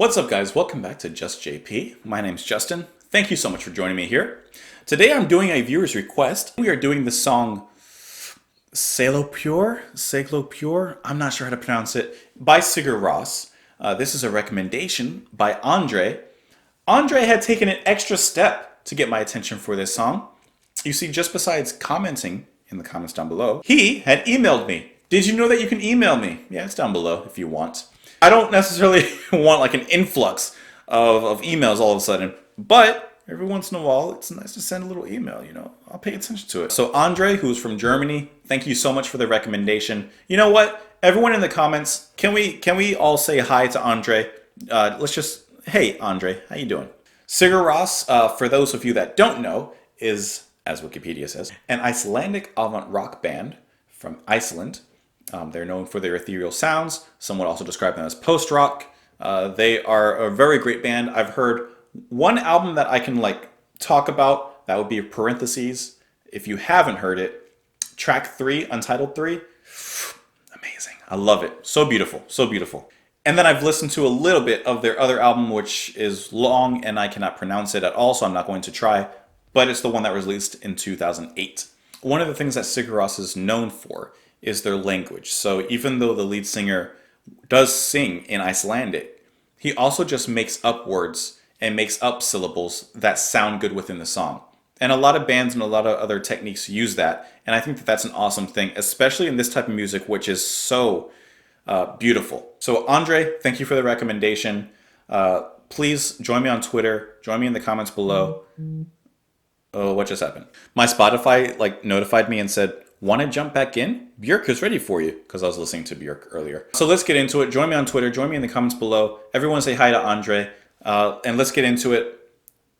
What's up, guys? Welcome back to Just JP. My name's Justin. Thank you so much for joining me here. Today I'm doing a viewer's request. We are doing the song Sæglópur, I'm not sure how to pronounce it, by Sigur. This is a recommendation by Andre. Andre had taken an extra step to get my attention for this song. You see, just besides commenting in the comments down below, he had emailed me. Did you know that you can email me? Yeah, it's down below if you want. I don't necessarily want like an influx of emails all of a sudden, but every once in a while, it's nice to send a little email, you know. I'll pay attention to it. So Andre, who's from Germany, thank you so much for the recommendation. You know what? Everyone in the comments, can we all say hi to Andre? Hey Andre, how you doing? Sigur, for those of you that don't know, is, as Wikipedia says, an Icelandic avant-rock band from Iceland. They're known for their ethereal sounds. Some would also describe them as post-rock. They are a very great band. I've heard one album that I can talk about. That would be parentheses. If you haven't heard it, track 3, Untitled 3. Amazing. I love it. So beautiful. So beautiful. And then I've listened to a little bit of their other album, which is long and I cannot pronounce it at all, so I'm not going to try. But it's the one that was released in 2008. One of the things that Sigur is known for is their language. So even though the lead singer does sing in Icelandic, he also just makes up words and makes up syllables that sound good within the song. And a lot of bands and a lot of other techniques use that. And I think that that's an awesome thing, especially in this type of music, which is so beautiful. So Andre, thank you for the recommendation. Please join me on Twitter. Join me in the comments below. Oh, what just happened? My Spotify notified me and said, want to jump back in? Björk is ready for you, because I was listening to Björk earlier. So let's get into it. Join me on Twitter. Join me in the comments below. Everyone say hi to Andre. And let's get into it.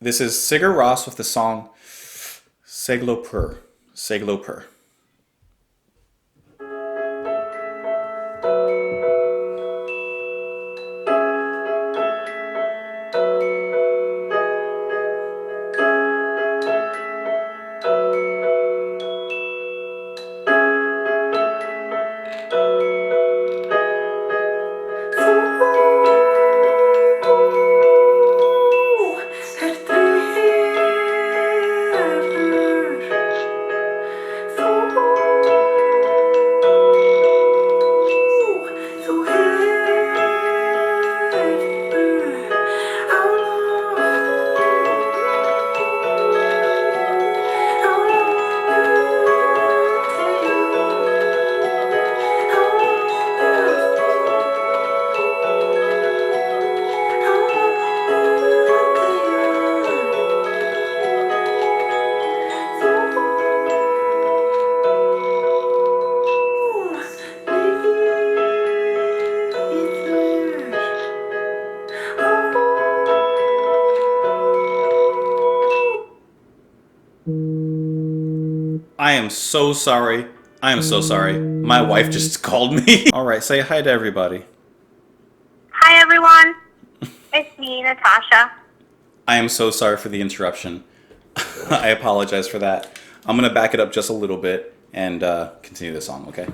This is Sigur with the song Sæglópur. Sæglópur. I am so sorry. I am so sorry. My wife just called me. All right, say hi to everybody. Hi, everyone. It's me, Natasha. I am so sorry for the interruption. I apologize for that. I'm going to back it up just a little bit and continue the song, okay?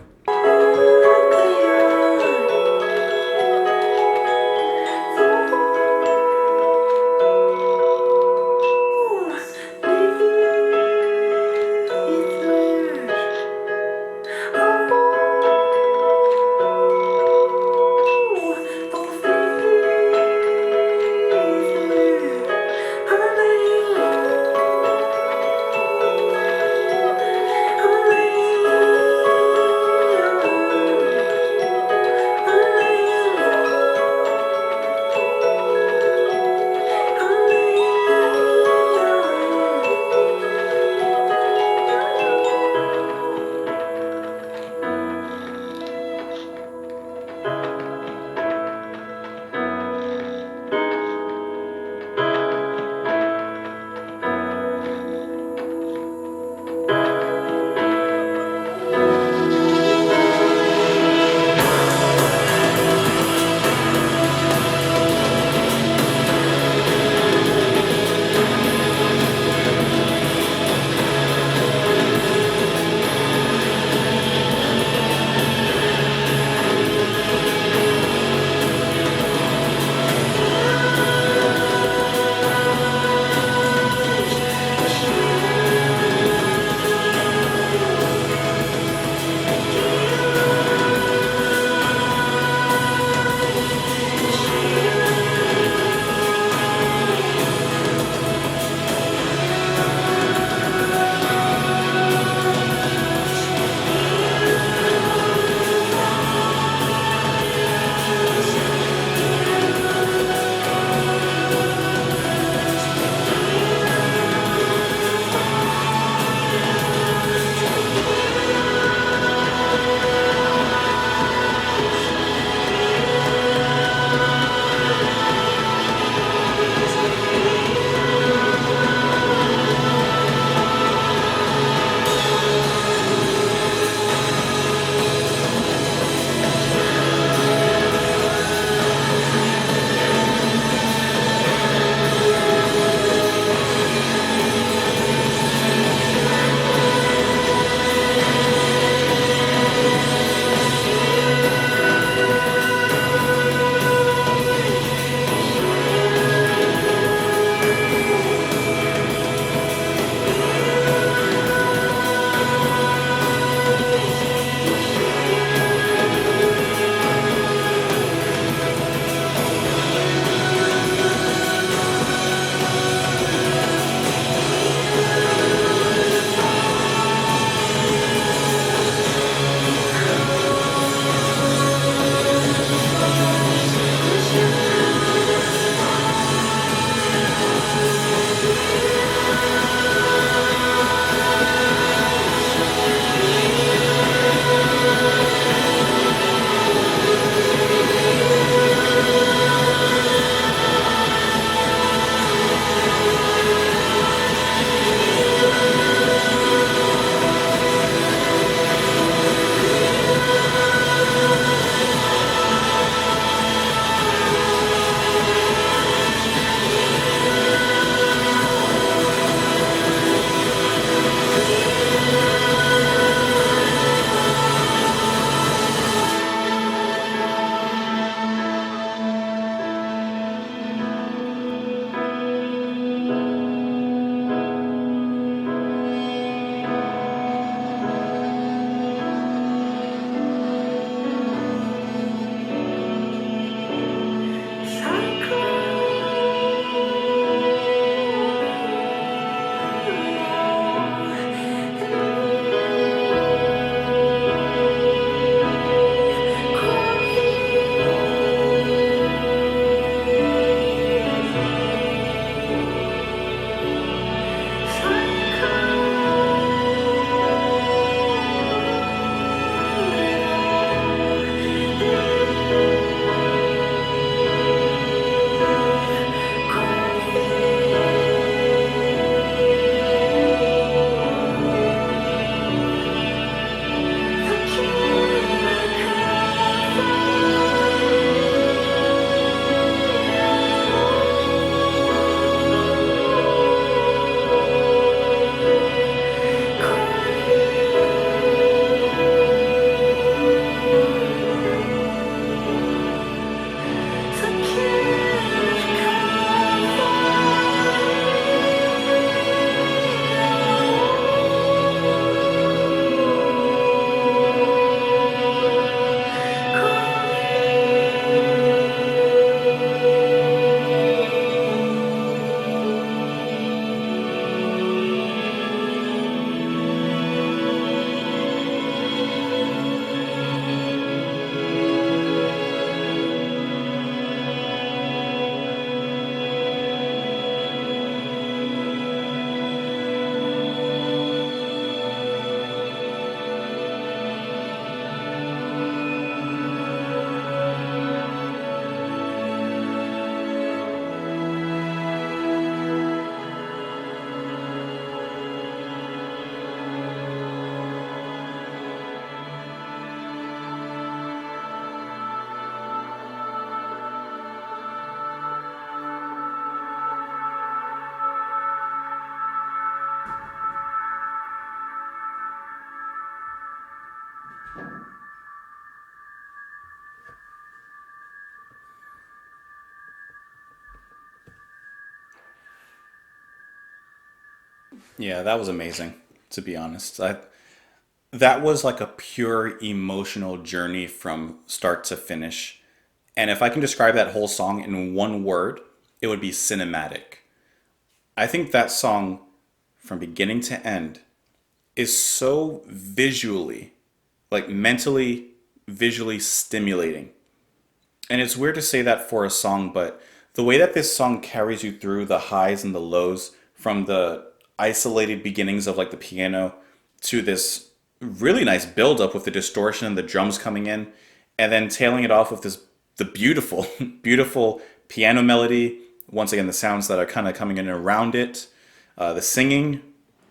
Yeah, that was amazing, to be honest. That was like a pure emotional journey from start to finish. And if I can describe that whole song in one word, it would be cinematic. I think that song, from beginning to end, is so visually, like mentally, visually stimulating. And it's weird to say that for a song, but the way that this song carries you through the highs and the lows, from the isolated beginnings of like the piano to this really nice build up with the distortion and the drums coming in, and then tailing it off with this the beautiful, beautiful piano melody. Once again, the sounds that are kind of coming in around it, the singing.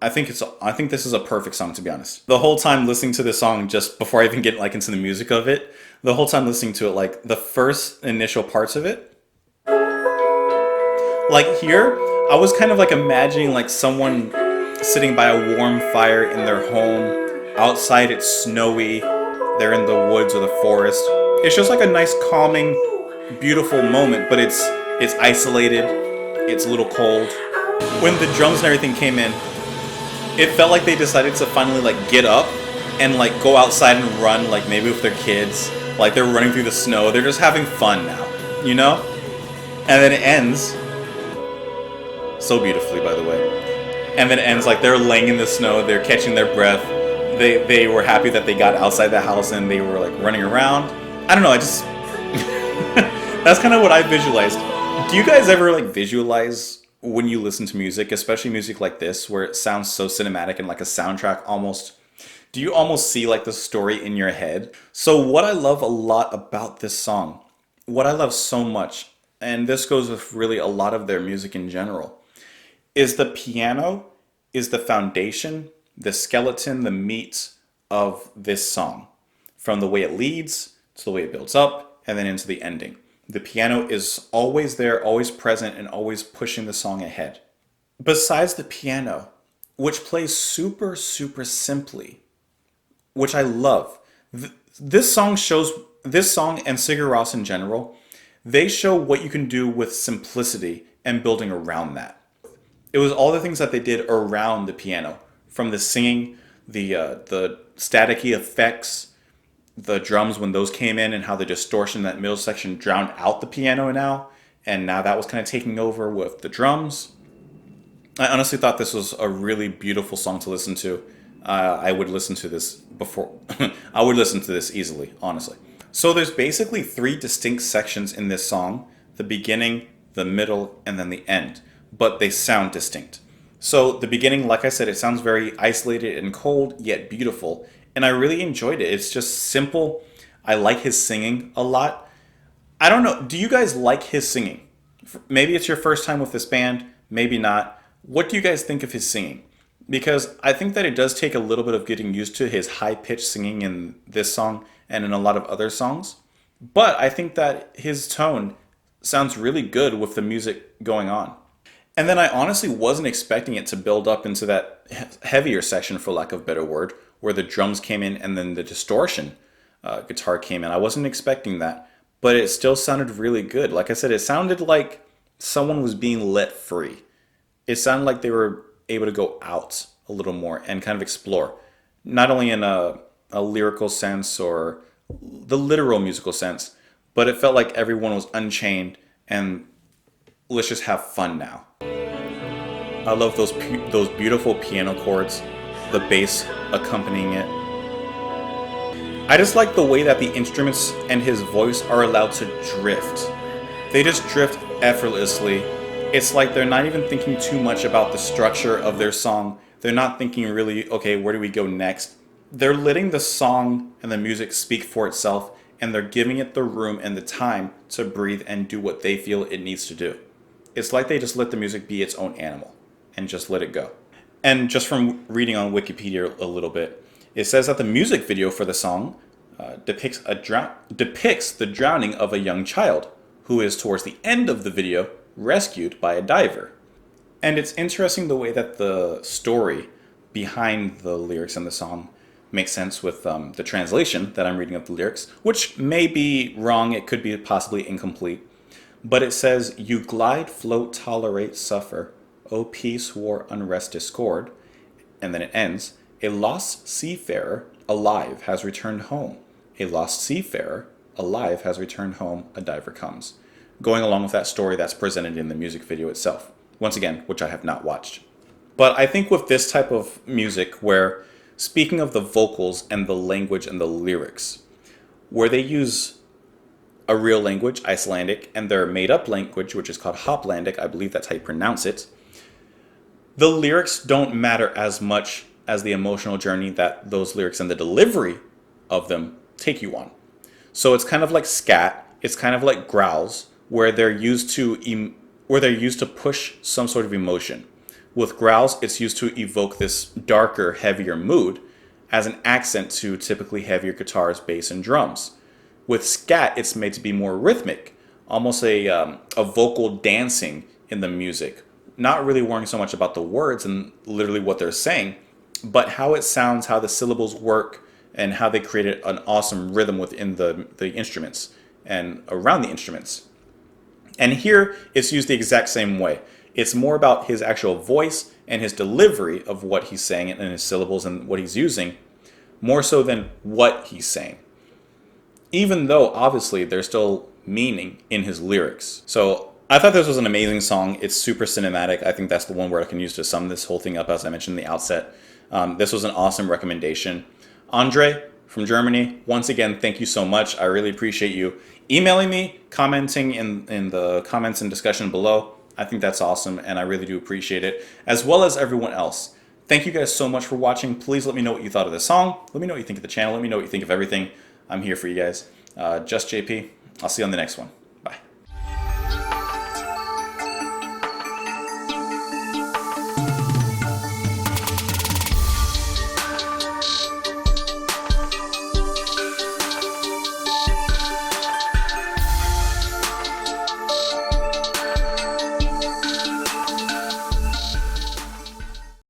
I think this is a perfect song, to be honest. The whole time listening to this song, just before I even get like into the music of it, the whole time listening to it, like the first initial parts of it, like here, I was kind of like imagining like someone sitting by a warm fire in their home. Outside it's snowy. They're in the woods or the forest. It's just like a nice calming, beautiful moment, but it's isolated. It's a little cold. When the drums and everything came in, it felt like they decided to finally like get up and like go outside and run, like maybe with their kids. Like they're running through the snow. They're just having fun now, you know? And then it ends so beautifully, by the way. And then it ends like they're laying in the snow, they're catching their breath. They were happy that they got outside the house and they were like running around. I don't know, I just that's kind of what I visualized. Do you guys ever like visualize when you listen to music, especially music like this, where it sounds so cinematic and like a soundtrack almost? Do you almost see like the story in your head? So what I love a lot about this song, what I love so much, and this goes with really a lot of their music in general, is the piano is the foundation, the skeleton, the meat of this song. From the way it leads to the way it builds up and then into the ending. The piano is always there, always present, and always pushing the song ahead. Besides the piano, which plays super, super simply, which I love, this song and Sigur Rós in general, they show what you can do with simplicity and building around that. It was all the things that they did around the piano, from the singing, the staticky effects, the drums when those came in, and how the distortion in that middle section drowned out the piano now, and now that was kind of taking over with the drums. I honestly thought this was a really beautiful song to listen to. I would listen to this before. I would listen to this easily, honestly. So there's basically three distinct sections in this song: the beginning, the middle, and then the end. But they sound distinct. So the beginning, like I said, it sounds very isolated and cold, yet beautiful. And I really enjoyed it. It's just simple. I like his singing a lot. I don't know. Do you guys like his singing? Maybe it's your first time with this band. Maybe not. What do you guys think of his singing? Because I think that it does take a little bit of getting used to his high-pitched singing in this song and in a lot of other songs. But I think that his tone sounds really good with the music going on. And then I honestly wasn't expecting it to build up into that heavier section, for lack of a better word, where the drums came in and then the distortion guitar came in. I wasn't expecting that, but it still sounded really good. Like I said, it sounded like someone was being let free. It sounded like they were able to go out a little more and kind of explore, not only in a lyrical sense or the literal musical sense, but it felt like everyone was unchained and let's just have fun now. I love those beautiful piano chords, the bass accompanying it. I just like the way that the instruments and his voice are allowed to drift. They just drift effortlessly. It's like they're not even thinking too much about the structure of their song. They're not thinking really, okay, where do we go next? They're letting the song and the music speak for itself, and they're giving it the room and the time to breathe and do what they feel it needs to do. It's like they just let the music be its own animal and just let it go. And just from reading on Wikipedia a little bit, it says that the music video for the song depicts the drowning of a young child who is, towards the end of the video, rescued by a diver. And it's interesting the way that the story behind the lyrics in the song makes sense with the translation that I'm reading of the lyrics, which may be wrong, it could be possibly incomplete. But it says, "You glide, float, tolerate, suffer, O peace, war, unrest, discord. And then it ends, a lost seafarer alive has returned home. A lost seafarer alive has returned home, a diver comes. Going along with that story that's presented in the music video itself. Once again, which I have not watched. But I think with this type of music where, speaking of the vocals and the language and the lyrics, where they use a real language, Icelandic, and their made-up language, which is called Hoplandic, I believe that's how you pronounce it, the lyrics don't matter as much as the emotional journey that those lyrics and the delivery of them take you on. So it's kind of like scat, it's kind of like growls, where they're used to push some sort of emotion. With growls, it's used to evoke this darker, heavier mood as an accent to typically heavier guitars, bass, and drums. With scat, it's made to be more rhythmic, almost a vocal dancing in the music. Not really worrying so much about the words and literally what they're saying, but how it sounds, how the syllables work, and how they created an awesome rhythm within the instruments and around the instruments. And here, it's used the exact same way. It's more about his actual voice and his delivery of what he's saying and his syllables and what he's using, more so than what he's saying. Even though, obviously, there's still meaning in his lyrics. So I thought this was an amazing song. It's super cinematic. I think that's the one word I can use to sum this whole thing up, as I mentioned in the outset. This was an awesome recommendation. Andre from Germany, once again, thank you so much. I really appreciate you emailing me, commenting in the comments and discussion below. I think that's awesome, and I really do appreciate it, as well as everyone else. Thank you guys so much for watching. Please let me know what you thought of this song. Let me know what you think of the channel. Let me know what you think of everything. I'm here for you guys. Just JP. I'll see you on the next one.